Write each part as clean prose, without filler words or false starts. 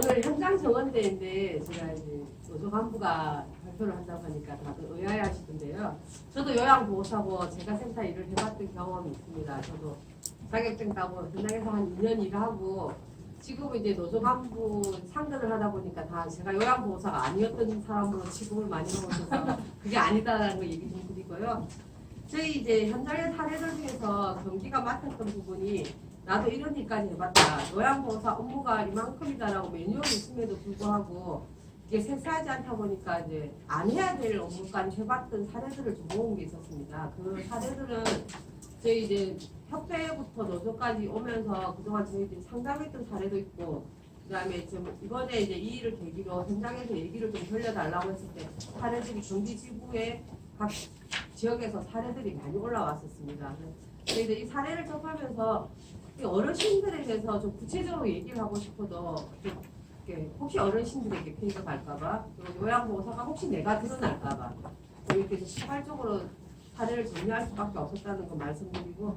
오늘 현장 정원대인데 제가 이제 노조 간부가 발표를 한다고 하니까 다들 의아해하시던데요. 저도 요양보호사고 제가 센터 일을 해봤던 경험이 있습니다. 저도 자격증 따고 현장에서 한 2년 일을 하고 지금은 이제 노조 간부 상근을 하다 보니까 다 제가 요양보호사가 아니었던 사람으로 취급을 많이 하고 있어서 그게 아니다라는 거 얘기 좀 드리고요. 저희 이제 현장의 사례들 중에서 경기가 맡았던 부분이 나도 이런 일까지 해봤다. 요양보호사 업무가 이만큼이다라고 매뉴얼이 있음에도 불구하고 이게 세세하지 않다 보니까 이제 안 해야 될 업무까지 해봤던 사례들을 좀 모은 게 있었습니다. 그 사례들은 저희 이제 협회부터 노조까지 오면서 그동안 저희들이 상담했던 사례도 있고 그다음에 좀 이번에 이제 이 일을 계기로 현장에서 얘기를 좀 돌려달라고 했을 때 사례들이 경기 지구의 각 지역에서 사례들이 많이 올라왔었습니다. 저희들 이 사례를 접하면서 어르신들에 대해서 좀 구체적으로 얘기를 하고 싶어도 좀 혹시 어르신들에게 피해가 갈까봐 그리고 요양보호사가 혹시 내가 드러날까봐 이렇게 시발적으로 사례를 정리할 수밖에 없었다는 거 말씀드리고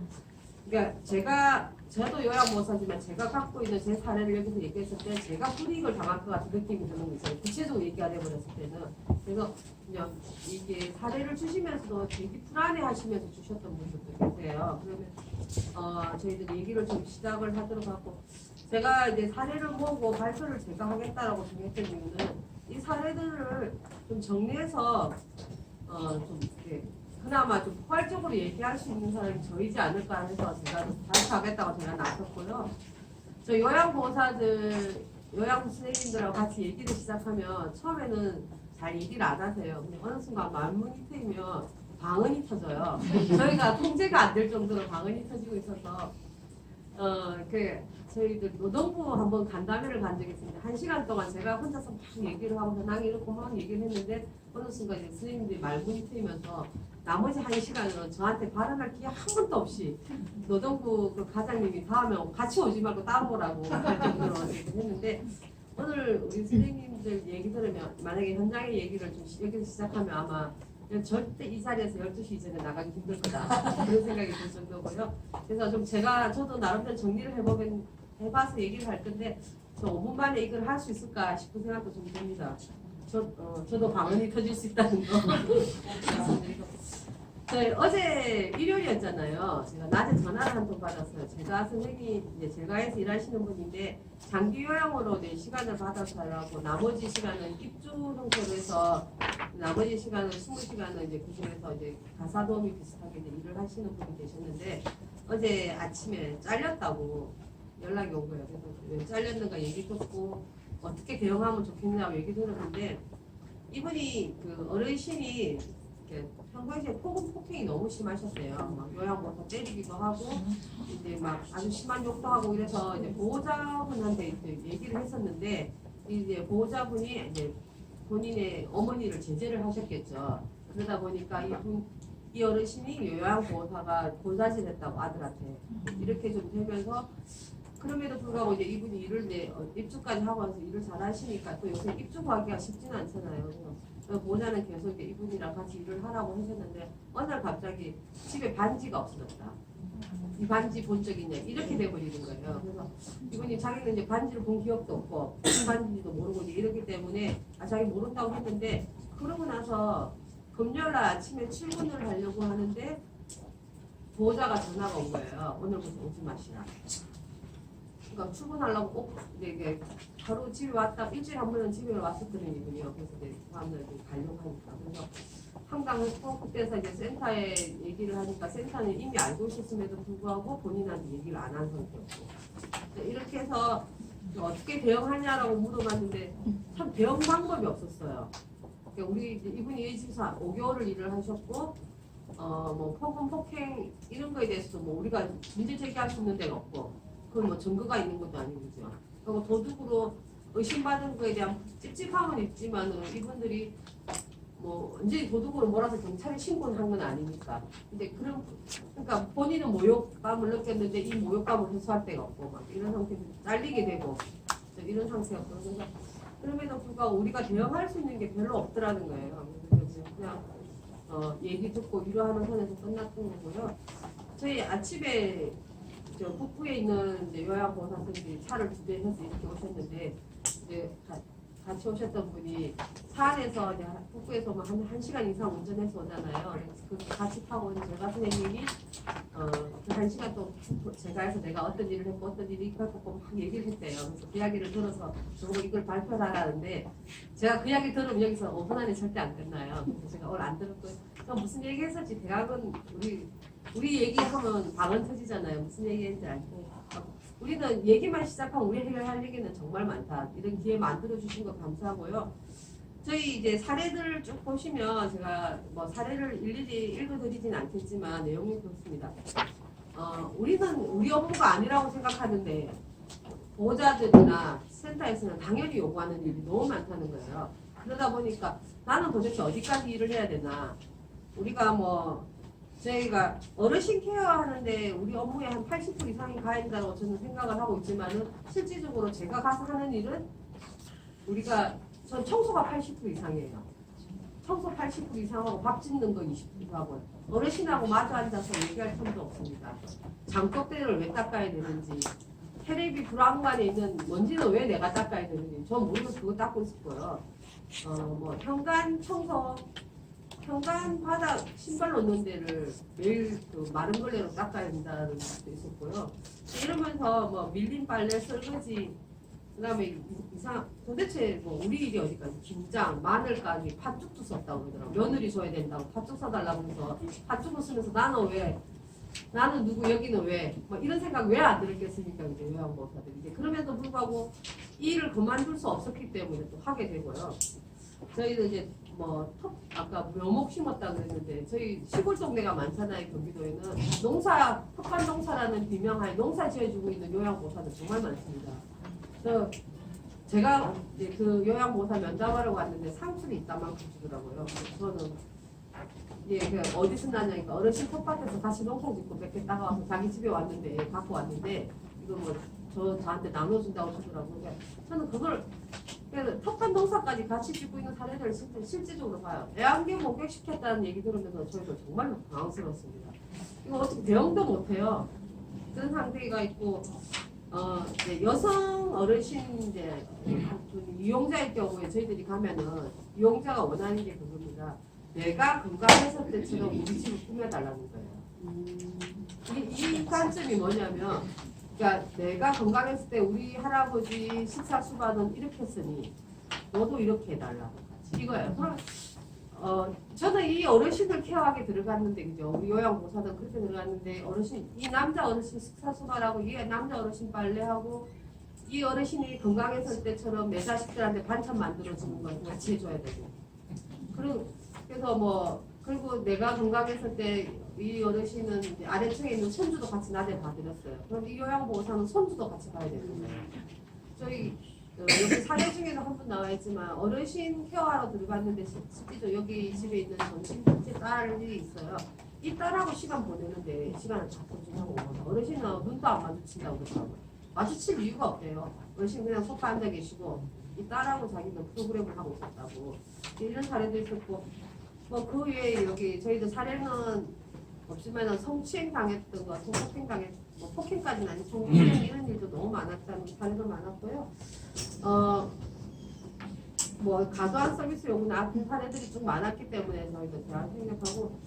그러니까 저도 요양보호사지만 제가 갖고 있는 제 사례를 여기서 얘기했을 때 제가 불이익을 당할 것 같은 느낌이 드는 거 있어요. 구체적으로 얘기가 돼버렸을 때는. 그래서 그냥 이게 사례를 주시면서도 되게 불안해하시면서 주셨던 분들도 계세요. 그러면 저희들 얘기를 좀 시작을 하도록 하고 제가 이제 사례를 모으고 발표를 제가 하겠다라고 정했던 이유는 이 사례들을 좀 정리해서 좀 이렇게 그나마 좀 포괄적으로 얘기할 수 있는 사람이 저이지 않을까 해서 제가 발표하겠다고 제가 나섰고요. 저 요양보호사들, 요양 선생님들하고 같이 얘기를 시작하면 처음에는 잘 얘기를 안 하세요. 근데 어느 순간 말문이 트이면 방언이 터져요. 저희가 통제가 안 될 정도로 방언이 터지고 있어서 저희들 노동부 한번 간담회를 간 적이 있습니다. 1시간 동안 제가 혼자서 막 얘기를 하고 현황이 이렇고 막 얘기를 했는데 어느 순간 이제 선생님들이 말문이 트이면서 나머지 1시간은 저한테 발언할 기회 한 번도 없이 노동부 그 과장님이 다음에 같이 오지 말고 따로 오라고 할 정도로 얘기를 했는데 오늘 우리 선생님들 얘기 들으면 만약에 현장의 얘기를 좀 여기서 시작하면 아마 절대 이 자리에서 12시 이전에 나가기 힘들 거다 그런 생각이 들 정도고요. 그래서 좀 저도 나름대로 정리를 해봐서 얘기를 할 건데 저 5분 만에 이걸 할 수 있을까 싶은 생각도 좀 듭니다. 저도 방언이 터질 수 있다는 거 말씀드리고 저희 어제 일요일이었잖아요. 제가 낮에 전화를 한 통 받았어요. 제가 선생님 이제 제가에서 일하시는 분인데 장기 요양으로 시간을 받아서 하고 나머지 시간은 입주 형태로 해서 나머지 시간은 20시간은 이제 그중에서 이제 가사 도우미 비슷하게 이제 일을 하시는 분이 계셨는데 어제 아침에 잘렸다고 연락이 온 거예요. 그래서 왜 잘렸는가 얘기 듣고 어떻게 대응하면 좋겠냐고 얘기 들었는데 이분이 그 어르신이 평소에 폭행이 너무 심하셨어요. 막 요양보호사 때리기도 하고 이제 막 아주 심한 욕도 하고 이래서 이제 보호자분한테 이제 얘기를 했었는데 이제 보호자분이 이제 본인의 어머니를 제재를 하셨겠죠. 그러다 보니까 이 어르신이 요양보호사가 고사질했다고 아들한테 이렇게 좀 되면서 그럼에도 불구하고 이제 이분이 일을 입주까지 하고 와서 일을 잘 하시니까 또 요새 입주 구하기가 쉽지는 않잖아요. 그래서 보호자는 계속 이제 이분이랑 같이 일을 하라고 하셨는데 어느 날 갑자기 집에 반지가 없어졌다. 이 반지 본 적 있냐 이렇게 돼버리는 거예요. 그래서 이분이 자기는 이제 반지를 본 기억도 없고 무슨 반지인지도 모르고 이제 이러기 때문에 자기 모른다고 했는데 그러고 나서 금요일 아침에 출근을 하려고 하는데 보호자가 전화가 온 거예요. 오늘부터 오지 마시라. 그러니까 출근하려고 꼭 이게 바로 집에 왔다 일주일에 한 번은 집에 왔었거든요 이분이요. 그래서 이제 다음날 가려고 하니까 그래서 황당했고 그때서 이제 센터에 얘기를 하니까 센터는 이미 알고 있었음에도 불구하고 본인한테 얘기를 안 한 상태였고 이렇게 해서 어떻게 대응하냐라고 물어봤는데 참 대응 방법이 없었어요. 그러니까 우리 이분이 이 집에서 5개월을 일을 하셨고 뭐 폭행 이런 거에 대해서도 뭐 우리가 문제 제기할 수 있는 데가 없고 그건 뭐 증거가 있는 것도 아니고요. 그리고 도둑으로 의심받은 거에 대한 찝찝함은 있지만 이분들이 뭐 언제 도둑으로 몰아서 경찰에 신고를 한 건 아니니까. 근데 그러니까 본인은 모욕감을 느꼈는데 이 모욕감을 해소할 데가 없고 막 이런 상태에서 잘리게 되고 이런 상태였고 그래서 그럼에도 불구하고 우리가 대응할 수 있는 게 별로 없더라는 거예요. 그래서 그냥 얘기 듣고 위로하는 선에서 끝났던 거고요. 저희 아침에 저 북부에 있는 요양보호사 선생님이 차를 2대 해서 이렇게 오셨는데 이제 같이 오셨던 분이 산에서 이제 북부에서 한 시간 이상 운전해서 오잖아요. 그래서 그 같이 타고 온 제가 선생님이 그 1시간 동안 제가 해서 내가 어떤 일을 했고 어떤 일이 있고 막 얘기를 했대요. 그래서 그 이야기를 들어서 저거 이걸 발표하라는데 제가 그 이야기 들으면 여기서 5분 안에 절대 안 끝나요. 그래서 제가 오늘 안 들었고요. 무슨 얘기 했었지? 대학은 우리 얘기하면 방언 터지잖아요. 무슨 얘기했는지 알고. 우리는 얘기만 시작하면 우리 해결할 얘기는 정말 많다. 이런 기회 만들어 주신 거 감사하고요. 저희 이제 사례들을 쭉 보시면 제가 뭐 사례를 일일이 읽어드리진 않겠지만 내용이 그렇습니다. 우리는 우리 업무가 아니라고 생각하는데 보호자들이나 센터에서는 당연히 요구하는 일이 너무 많다는 거예요. 그러다 보니까 나는 도대체 어디까지 일을 해야 되나. 우리가 뭐 저희가 어르신 케어하는데 우리 업무의 한 80% 이상이 가야 된다고 저는 생각을 하고 있지만은 실질적으로 제가 가서 하는 일은 전 청소가 80% 이상이에요. 청소 80% 이상하고 밥 짓는 거 20% 하고요. 어르신하고 마주 앉아서 얘기할 틈도 없습니다. 장독대를 왜 닦아야 되는지, 테레비 브라운관에 있는 먼지는 왜 내가 닦아야 되는지 전 모르면서 그거 닦고 있을 거예요. 뭐 현관 청소, 현관 바닥 신발 놓는 데를 매일 그 마른 걸레로 닦아야 된다는 것도 있었고요. 이러면서 뭐 밀린 빨래, 설거지, 그다음에 도대체 뭐 우리 일이 어디까지 김장, 마늘까지 팥죽도 썼다고 그러더라고. 며느리 줘야 된다고 팥죽 사달라고 해서 팥죽을 쓰면서 나는 누구 여기는 왜? 뭐 이런 생각 왜 안 들었겠습니까? 이제 요양보호사들이 이제 그럼에도 불구하고 이 일을 그만둘 수 없었기 때문에 또 하게 되고요. 저희도 이제 아까 묘목 심었다고 했는데 저희 시골 동네가 많잖아요. 경기도에는 텃밭 농사라는 비명하에 농사 지어주고 있는 요양보호사들 정말 많습니다. 제가 이제 그 요양보호사 면담하러 갔는데 상술이 있다만 주더라고요. 저는 이제 어디서 나냐니까 어르신 텃밭에서 다시 농사 짓고 몇 개 따가와서 자기 집에 갖고 왔는데 이거 저한테 나눠준다고 하더라고요. 그러니까 저는 그걸 텃밭 농사까지 같이 짓고 있는 사례들을 실질적으로 봐요. 애완견 목격시켰다는 얘기 들으면서 저희도 정말로 당황스럽습니다. 이거 어떻게 대응도 못해요. 그런 상태가 있고 이제 여성 어르신 이제 이용자일 경우에 저희들이 가면은 이용자가 원하는 게 그겁니다. 내가 건강했을 때처럼 우리 집을 꾸며달라는 거예요. 이 관점이 뭐냐면, 그러니까 내가 건강했을 때 우리 할아버지 식사 수반은 이렇게 했으니 너도 이렇게 해달라고 이거예요. 그럼 저는 이 어르신을 케어하게 들어갔는데, 그죠? 우리 요양보호사들 그렇게 들어갔는데, 이 남자 어르신 식사수발하고, 이 남자 어르신 빨래하고, 이 어르신이 건강했을 때처럼 내 자식들한테 반찬 만들어주는 걸 같이 해줘야 되고. 그리고 내가 건강했을 때, 이 어르신은 이제 아래층에 있는 손주도 같이 낮에 봐드렸어요. 그럼 이 요양보호사는 손주도 같이 봐야 되는 거예요. 저희 여기 사례 중에도 한 분 나와 있지만 어르신 케어하러 들어갔는데 실제로 여기 집에 있는 정신분체 딸이 있어요. 이 딸하고 시간 보내는데 시간을 자꾸 지나고 어르신은 눈도 안 마주친다고 그러더라고요. 마주칠 이유가 없대요. 어르신 그냥 소파 앉아 계시고 이 딸하고 자기는 프로그램을 하고 있었다고. 이런 사례도 있었고 그 외에 여기 저희도 사례는 없지만 성추행 당했던 거, 성폭행 폭행까지는 아니고 성추행 이런 일도 너무 많았다는 사례도 많았고요. 과도한 서비스 요구나 같은 사례들이 좀 많았기 때문에 저희도 대화 생각하고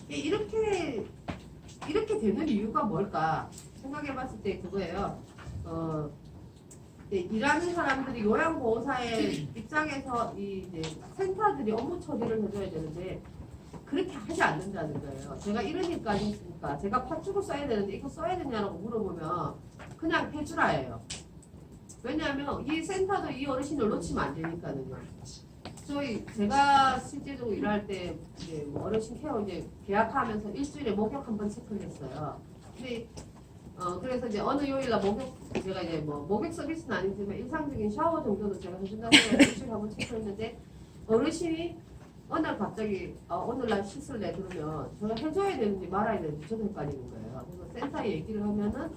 이렇게 되는 이유가 뭘까 생각해봤을 때 그거예요. 일하는 사람들이 요양보호사의 입장에서 이제 센터들이 업무 처리를 해줘야 되는데 그렇게 하지 않는다는 거예요. 제가 이런 일까지 있으니까 제가 팥죽을 써야 되는데 이거 써야 되냐고 물어보면 그냥 해주라예요. 왜냐하면 이 센터도 이 어르신을 놓치면 안 되니까요. 제가 실제적으로 일할 때 이제 어르신 케어 이제 계약하면서 일주일에 목욕 한번 체크를 했어요. 근데 그래서 이제 어느 요일날 제가 이제 목욕 서비스는 아니지만 일상적인 샤워 정도는 제가 해준다고 해서 일주일에 한번 체크했는데 어르신이 어느 날 갑자기 오늘날 씻을래 그러면 제가 해줘야 되는지 말아야 되는지 저도 헷갈리는 거예요. 그래서 센터에 얘기를 하면은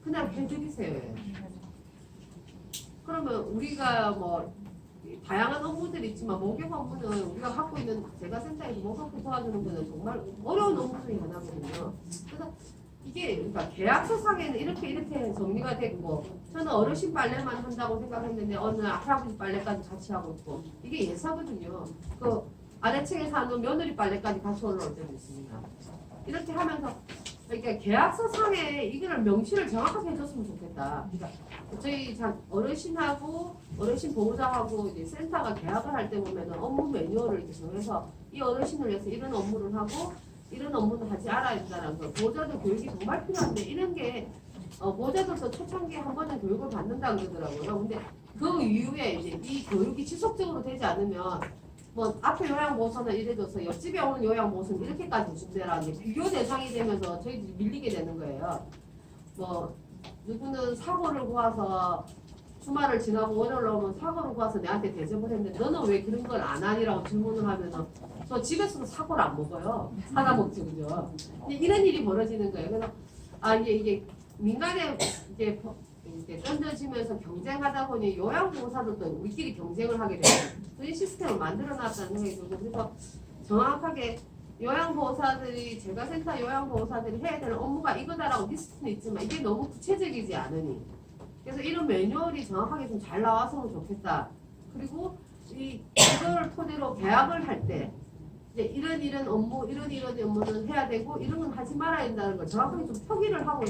그냥 해드리세요. 그러면 우리가 다양한 업무들이 있지만 목욕 업무는 우리가 갖고 있는 제가 센터에서 목욕 도와주는 거는 정말 어려운 업무 중에 하나거든요. 그래서 이게 그러니까 계약서상에는 이렇게 정리가 됐고 저는 어르신 빨래만 한다고 생각했는데 어느 할아버지 빨래까지 같이 하고 있고 이게 예사거든요. 그 아래층에 사는 며느리 빨래까지 같이 올라올 때도 있습니다. 이렇게 하면서 그러니까 계약서상에 이거를 명시를 정확하게 해줬으면 좋겠다. 그러니까 저희 어르신하고 어르신 보호자하고 이제 센터가 계약을 할 때 보면은 업무 매뉴얼을 이렇게 정해서 이 어르신을 위해서 이런 업무를 하고 이런 업무도 하지 않아야 된다는 거. 보호자들 교육이 정말 필요한데 이런 게 보호자들도 초창기에 한 번은 교육을 받는다 그러더라고요. 근데 그 이후에 이제 이 교육이 지속적으로 되지 않으면 뭐 앞에 요양보호사는 이래줘서 옆집에 오는 요양보호사는 이렇게까지 해준대라 이제 비교 대상이 되면서 저희들이 밀리게 되는 거예요. 뭐 누구는 사고를 구해서 주말을 지나고 월요일 오면 사고를 구해서 내한테 대접을 했는데 너는 왜 그런 걸 안 하니라고 질문을 하면은 저 집에서도 사고를 안 먹어요. 사다 먹죠, 그죠? 근데 이런 일이 벌어지는 거예요. 그래서 이게 민간에 이제 던져지면서 경쟁하다 보니 요양보호사들도 우리끼리 경쟁을 하게 되는 그런 시스템을 만들어놨다는 생각이 들고 그래서 정확하게 요양보호사들이 제가 센터 요양보호사들이 해야 되는 업무가 이거다라고 리스트는 있지만 이게 너무 구체적이지 않으니 그래서 이런 매뉴얼이 정확하게 좀 잘 나왔으면 좋겠다. 그리고 이거를 토대로 계약을 할 때 이제 이런 업무 이런 업무는 해야 되고 이런 건 하지 말아야 된다는 걸 정확하게 좀 표기를 하고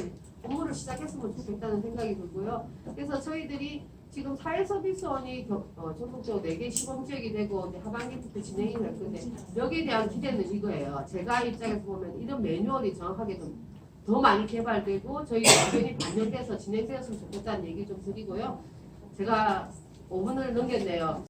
업무를 시작했으면 좋겠다는 생각이 들고요. 그래서 저희들이 지금 사회서비스원이 전국적으로 4개 시범지역이 되고 이제 하반기부터 진행이 될 건데 여기에 대한 기대는 이거예요. 제가 입장에서 보면 이런 매뉴얼이 정확하게 좀 더 많이 개발되고 저희 의견이 반영돼서 진행되었으면 좋겠다는 얘기 좀 드리고요. 제가 5분을 넘겼네요.